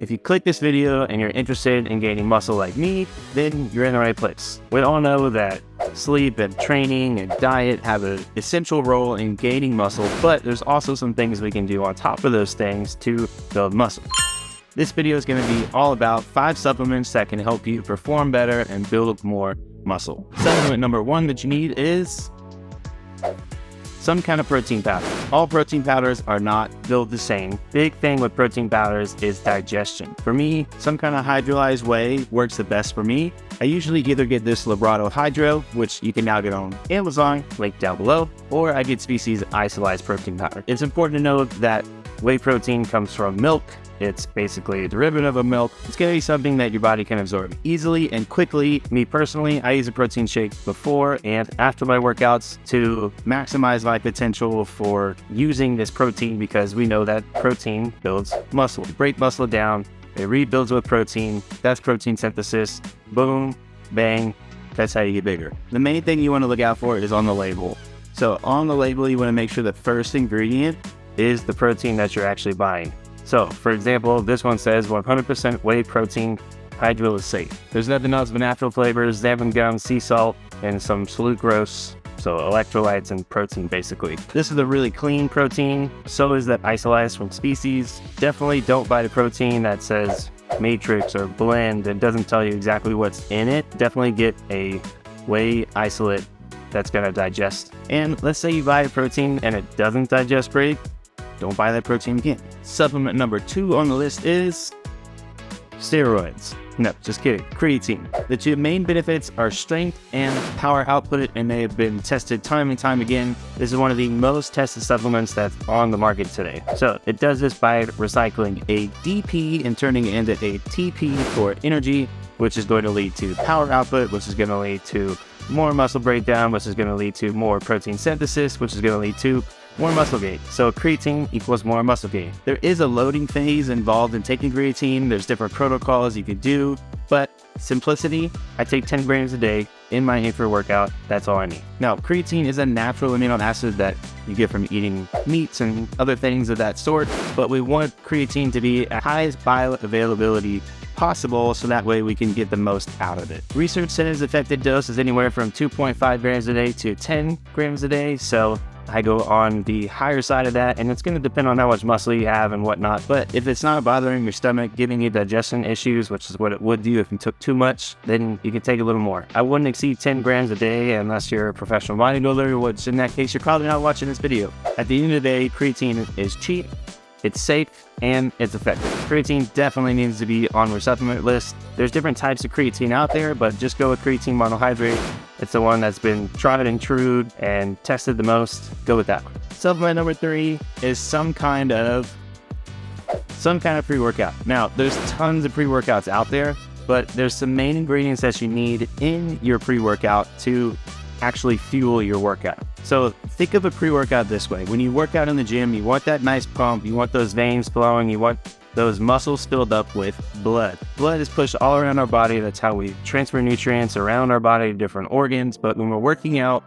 If you click this video and you're interested in gaining muscle like me, then you're in the right place. We all know that sleep and training and diet have an essential role in gaining muscle, but there's also some things we can do on top of those things to build muscle. This video is going to be all about 5 supplements that can help you perform better and build more muscle. Supplement number 1 that you need is some kind of protein powder. All protein powders are not built the same. Big thing with protein powders is digestion. For me, some kind of hydrolyzed whey works the best for me. I usually either get this Librado Hydro, which you can now get on Amazon, link down below, or I get Species isolized protein powder. It's important to note that whey protein comes from milk. It's basically a derivative of milk. It's going to be something that your body can absorb easily and quickly. Me personally, I use a protein shake before and after my workouts to maximize my potential for using this protein, because we know that protein builds muscle. You break muscle down, it rebuilds with protein. That's protein synthesis. Boom, bang, that's how you get bigger. The main thing you want to look out for is on the label. So on the label, you want to make sure the first ingredient is the protein that you're actually buying. So, for example, this one says 100% whey protein, hydro is safe. There's nothing else but natural flavors, xanthan gum, sea salt, and some sucrose, so electrolytes and protein basically. This is a really clean protein, so is that isolized from Species. Definitely don't buy the protein that says matrix or blend and doesn't tell you exactly what's in it. Definitely get a whey isolate that's gonna digest. And let's say you buy a protein and it doesn't digest great, don't buy that protein again. Supplement number 2 on the list is steroids. No, just kidding. Creatine. The 2 main benefits are strength and power output, and they have been tested time and time again. This is one of the most tested supplements that's on the market today. So it does this by recycling a DP and turning it into a TP for energy, which is going to lead to power output, which is going to lead to more muscle breakdown, which is going to lead to more protein synthesis, which is going to lead to more muscle gain. So creatine equals more muscle gain. There is a loading phase involved in taking creatine. There's different protocols you could do, but simplicity, I take 10 grams a day in my Intra-Workout. That's all I need. Now, creatine is a natural amino acid that you get from eating meats and other things of that sort, but we want creatine to be at highest bioavailability possible, so that way we can get the most out of it. Research says effective dose is anywhere from 2.5 grams a day to 10 grams a day, so I go on the higher side of that, and it's going to depend on how much muscle you have and whatnot. But if it's not bothering your stomach, giving you digestion issues, which is what it would do if you took too much, then you can take a little more. I wouldn't exceed 10 grams a day unless you're a professional bodybuilder, which in that case, you're probably not watching this video. At the end of the day, creatine is cheap, it's safe, and it's effective. Creatine definitely needs to be on your supplement list. There's different types of creatine out there, but just go with creatine monohydrate. It's the one that's been tried and true and tested the most. Go with that one. Supplement number 3 is some kind of pre-workout. Now, there's tons of pre-workouts out there, but there's some main ingredients that you need in your pre-workout to actually fuel your workout. So think of a pre-workout this way. When you work out in the gym, you want that nice pump, you want those veins flowing, you want those muscles filled up with blood. Blood is pushed all around our body. That's how we transfer nutrients around our body to different organs. But when we're working out,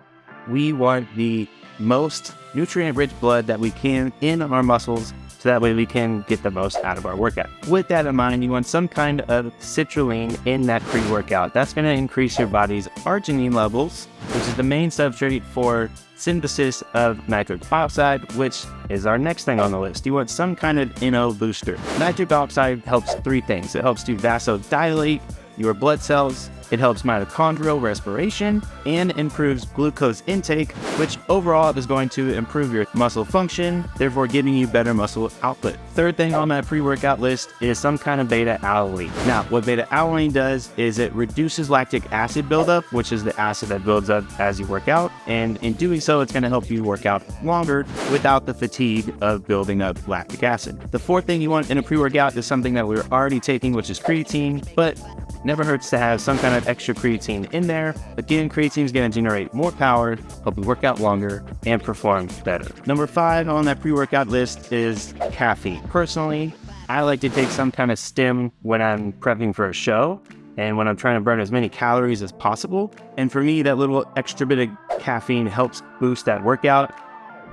we want the most nutrient-rich blood that we can in our muscles, so that way we can get the most out of our workout. With that in mind, you want some kind of citrulline in that pre-workout. That's going to increase your body's arginine levels, which is the main substrate for synthesis of nitric oxide, which is our next thing on the list. You want some kind of NO booster. Nitric oxide helps 3 things. It helps to vasodilate your blood cells, it helps mitochondrial respiration, and improves glucose intake, which overall is going to improve your muscle function, therefore giving you better muscle output. Third thing on that pre-workout list is some kind of beta-alanine. Now, what beta-alanine does is it reduces lactic acid buildup, which is the acid that builds up as you work out, and in doing so, it's going to help you work out longer without the fatigue of building up lactic acid. The fourth thing you want in a pre-workout is something that we're already taking, which is creatine, but never hurts to have some kind of extra creatine in there. Again, creatine is going to generate more power, help you work out longer, and perform better. Number 5 on that pre-workout list is caffeine. Personally, I like to take some kind of stim when I'm prepping for a show and when I'm trying to burn as many calories as possible. And for me, that little extra bit of caffeine helps boost that workout,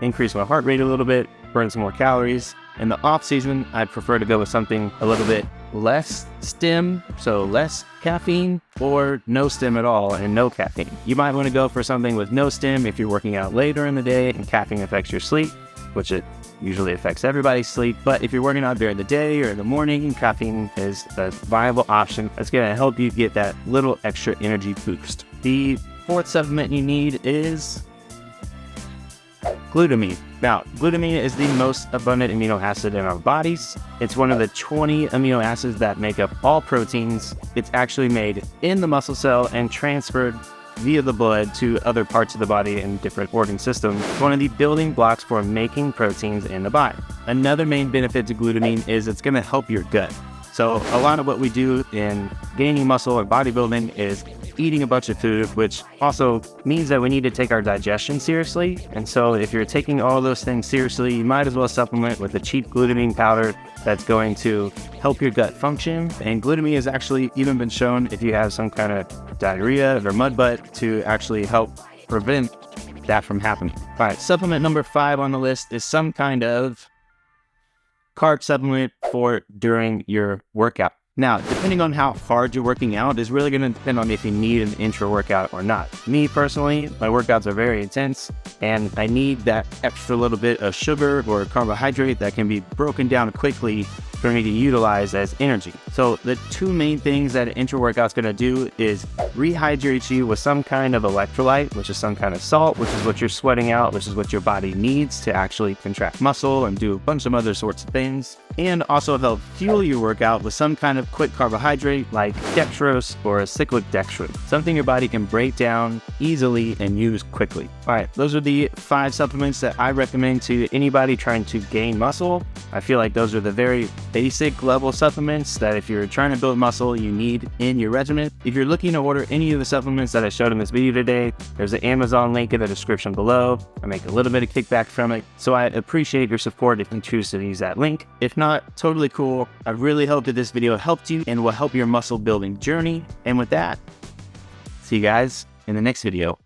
increase my heart rate a little bit, burn some more calories. In the off season, I prefer to go with something a little bit less stim, so less caffeine, or no stim at all and no caffeine. You might want to go for something with no stim if you're working out later in the day and caffeine affects your sleep, which it usually affects everybody's sleep. But if you're working out during the day or in the morning, caffeine is a viable option that's going to help you get that little extra energy boost. The fourth supplement you need is glutamine. Now, glutamine is the most abundant amino acid in our bodies. It's one of the 20 amino acids that make up all proteins. It's actually made in the muscle cell and transferred via the blood to other parts of the body and different organ systems. It's one of the building blocks for making proteins in the body. Another main benefit to glutamine is it's going to help your gut. So a lot of what we do in gaining muscle or bodybuilding is eating a bunch of food, which also means that we need to take our digestion seriously. And so if you're taking all those things seriously, you might as well supplement with a cheap glutamine powder that's going to help your gut function. And glutamine has actually even been shown, if you have some kind of diarrhea or mud butt, to actually help prevent that from happening. All right, supplement number 5 on the list is some kind of carb supplement for during your workout. Now, depending on how hard you're working out is really going to depend on if you need an intra-workout or not. Me personally, my workouts are very intense and I need that extra little bit of sugar or carbohydrate that can be broken down quickly for me to utilize as energy. So the 2 main things that an intra-workout's going to do is rehydrate you with some kind of electrolyte, which is some kind of salt, which is what you're sweating out, which is what your body needs to actually contract muscle and do a bunch of other sorts of things. And also help fuel your workout with some kind of quick carbohydrate like dextrose or a cyclic dextrin, something your body can break down easily and use quickly. All right, those are the 5 supplements that I recommend to anybody trying to gain muscle. I feel like those are the very basic level supplements that if you're trying to build muscle, you need in your regimen. If you're looking to order any of the supplements that I showed in this video today, there's an Amazon link in the description below. I make a little bit of kickback from it, so I appreciate your support if you choose to use that link. If not, totally cool. I really hope that this video helped you and will help your muscle building journey. And with that, see you guys in the next video.